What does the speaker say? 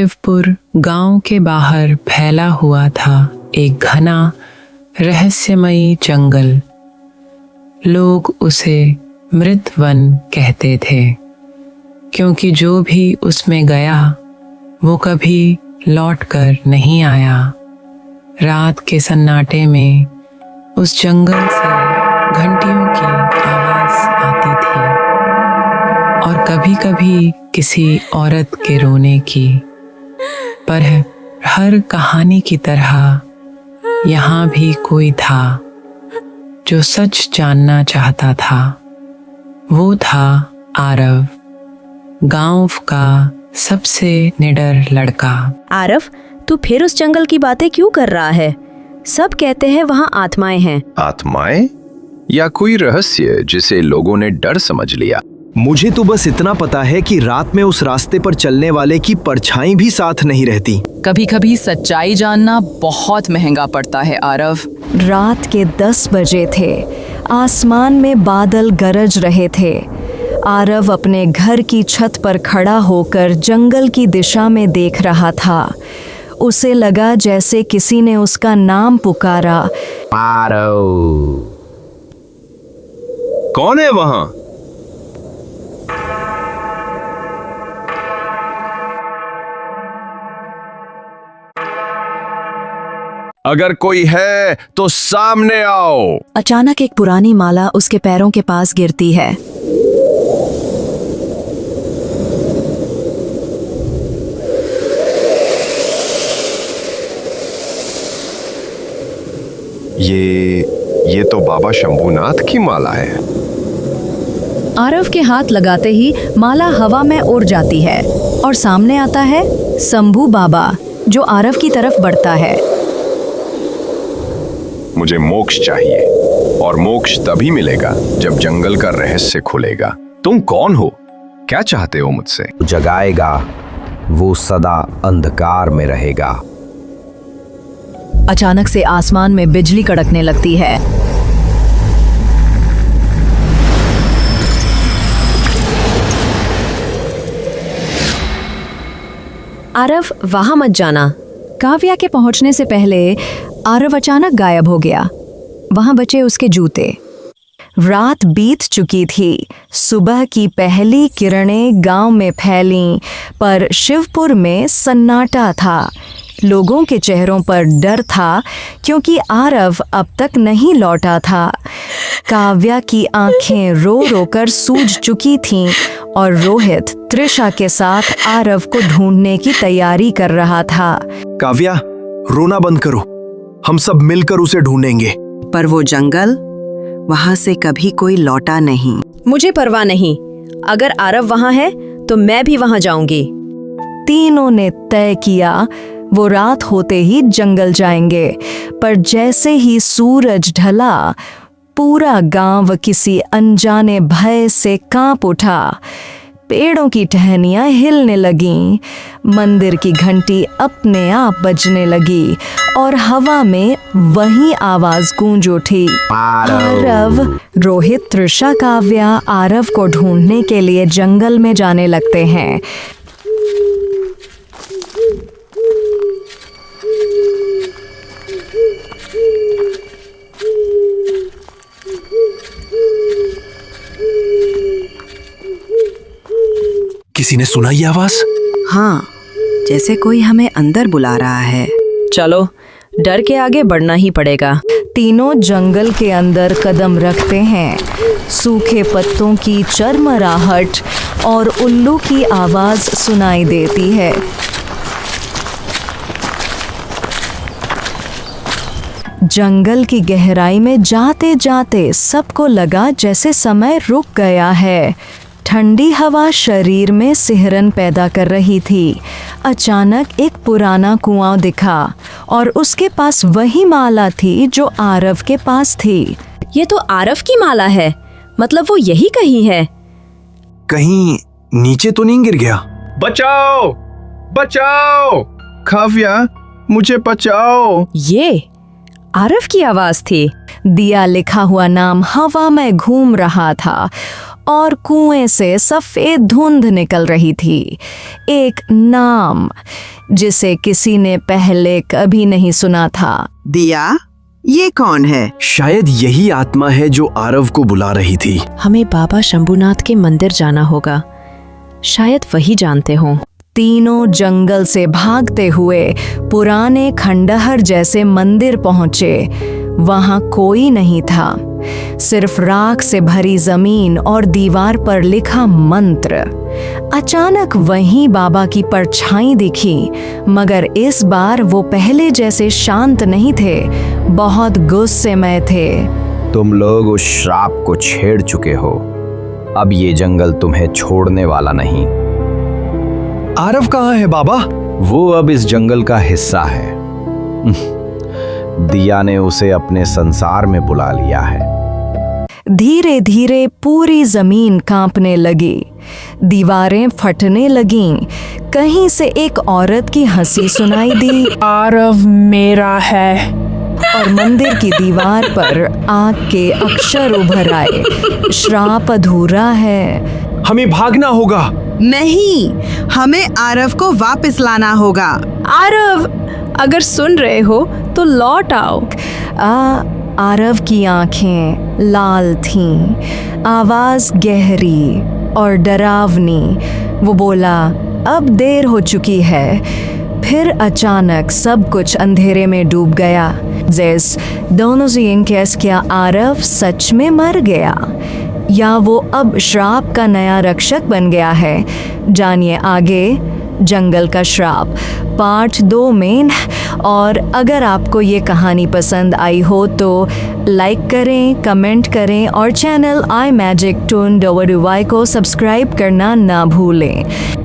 शिवपुर गांव के बाहर फैला हुआ था एक घना रहस्यमयी जंगल। लोग उसे मृत वन कहते थे, क्योंकि जो भी उसमें गया वो कभी लौटकर नहीं आया। रात के सन्नाटे में उस जंगल से घंटियों की आवाज आती थी और कभी-कभी किसी औरत के रोने की। पर हर कहानी की तरह यहाँ भी कोई था जो सच जानना चाहता था। वो था आरव, गांव का सबसे निडर लड़का। आरव, तू फिर उस जंगल की बातें क्यों कर रहा है? सब कहते हैं वहाँ आत्माएं हैं। आत्माएं या कोई रहस्य जिसे लोगों ने डर समझ लिया? मुझे तो बस इतना पता है कि रात में उस रास्ते पर चलने वाले की परछाई भी साथ नहीं रहती। कभी कभी सच्चाई जानना बहुत महंगा पड़ता है आरव। रात के 10 बजे थे। आसमान में बादल गरज रहे थे। आरव अपने घर की छत पर खड़ा होकर जंगल की दिशा में देख रहा था। उसे लगा जैसे किसी ने उसका नाम पुकारा। आरव, कौन है वहां? अगर कोई है तो सामने आओ। अचानक एक पुरानी माला उसके पैरों के पास गिरती है। ये तो बाबा शंभूनाथ की माला है। आरव के हाथ लगाते ही माला हवा में उड़ जाती है और सामने आता है शंभू बाबा, जो आरव की तरफ बढ़ता है। मुझे मोक्ष चाहिए, और मोक्ष तभी मिलेगा जब जंगल का रहस्य खुलेगा। तुम कौन हो? क्या चाहते हो मुझसे? जगाएगा, वो सदा अंधकार में रहेगा। अचानक से आसमान में बिजली कड़कने लगती है। आरव, वहां मत जाना। काव्या के पहुंचने से पहले आरव अचानक गायब हो गया। वहां बचे उसके जूते। रात बीत चुकी थी। सुबह की पहली किरणें गांव में फैलीं, पर शिवपुर में सन्नाटा था। लोगों के चेहरों पर डर था, क्योंकि आरव अब तक नहीं लौटा था। काव्या की आंखें रो रो कर सूज चुकी थीं और रोहित त्रिशा के साथ आरव को ढूंढने की तैयारी कर रहा था। काव्या, रोना बंद करो, हम सब मिलकर उसे ढूंढेंगे। पर वो जंगल, वहां से कभी कोई लौटा नहीं। मुझे परवाह नहीं। अगर आरव वहां है तो मैं भी वहां जाऊंगी। तीनों ने तय किया वो रात होते ही जंगल जाएंगे। पर जैसे ही सूरज ढला, पूरा गांव किसी अनजाने भय से कांप उठा। पेड़ों की टहनियां हिलने लगीं, मंदिर की घंटी अपने आप बजने लगी और हवा में वही आवाज गूंज उठी। आरव। रोहित, त्रिशा, काव्या आरव को ढूंढने के लिए जंगल में जाने लगते हैं। किसी ने सुना ये आवाज? हाँ, जैसे कोई हमें अंदर बुला रहा है। चलो, डर के आगे बढ़ना ही पड़ेगा। तीनों जंगल के अंदर कदम रखते हैं। सूखे पत्तों की चरमराहट और उल्लू की आवाज सुनाई देती है। जंगल की गहराई में जाते जाते सबको लगा जैसे समय रुक गया है। ठंडी हवा शरीर में सिहरन पैदा कर रही थी। अचानक एक पुराना कुआं दिखा और उसके पास वही माला थी जो आरव के पास थी। ये तो आरव की माला है, मतलब वो यही कहीं है। कहीं नीचे तो नहीं गिर गया? बचाओ, बचाओ, काव्या, मुझे बचाओ। ये आरव की आवाज थी। दिया लिखा हुआ नाम हवा में घूम रहा था और कुएं से सफेद धुंध निकल रही थी। एक नाम जिसे किसी ने पहले कभी नहीं सुना था। दिया, ये कौन है? शायद यही आत्मा है जो आरव को बुला रही थी। हमें बाबा शंभुनाथ के मंदिर जाना होगा, शायद वही जानते हों। तीनों जंगल से भागते हुए पुराने खंडहर जैसे मंदिर पहुंचे। वहां कोई नहीं था, सिर्फ राख से भरी जमीन और दीवार पर लिखा मंत्र। अचानक वहीं बाबा की परछाई दिखी, मगर इस बार वो पहले जैसे शांत नहीं थे, बहुत गुस्सेमय थे। तुम लोग उस श्राप को छेड़ चुके हो, अब ये जंगल तुम्हें छोड़ने वाला नहीं। आरव कहाँ है बाबा? वो अब इस जंगल का हिस्सा है। दिया ने उसे अपने संसार में बुला लिया है। धीरे धीरे पूरी जमीन कांपने लगी, दीवारें फटने लगीं। कहीं से एक औरत की हंसी सुनाई दी आरव मेरा है। और मंदिर की दीवार पर आग के अक्षर उभर आए, श्राप अधूरा है। हमें भागना होगा। नहीं, हमें आरव को वापस लाना होगा। आरव, अगर सुन रहे हो तो लौट आओ। आरव की आंखें लाल थीं, आवाज गहरी और डरावनी। वो बोला, अब देर हो चुकी है। फिर अचानक सब कुछ अंधेरे में डूब गया। जैस दोनों जियंकेस, क्या आरव सच में मर गया या वो अब श्राप का नया रक्षक बन गया है? जानिए आगे, जंगल का श्राप पार्ट 2 में। और अगर आपको ये कहानी पसंद आई हो तो लाइक करें, कमेंट करें और चैनल iMagicToon को सब्सक्राइब करना ना भूलें।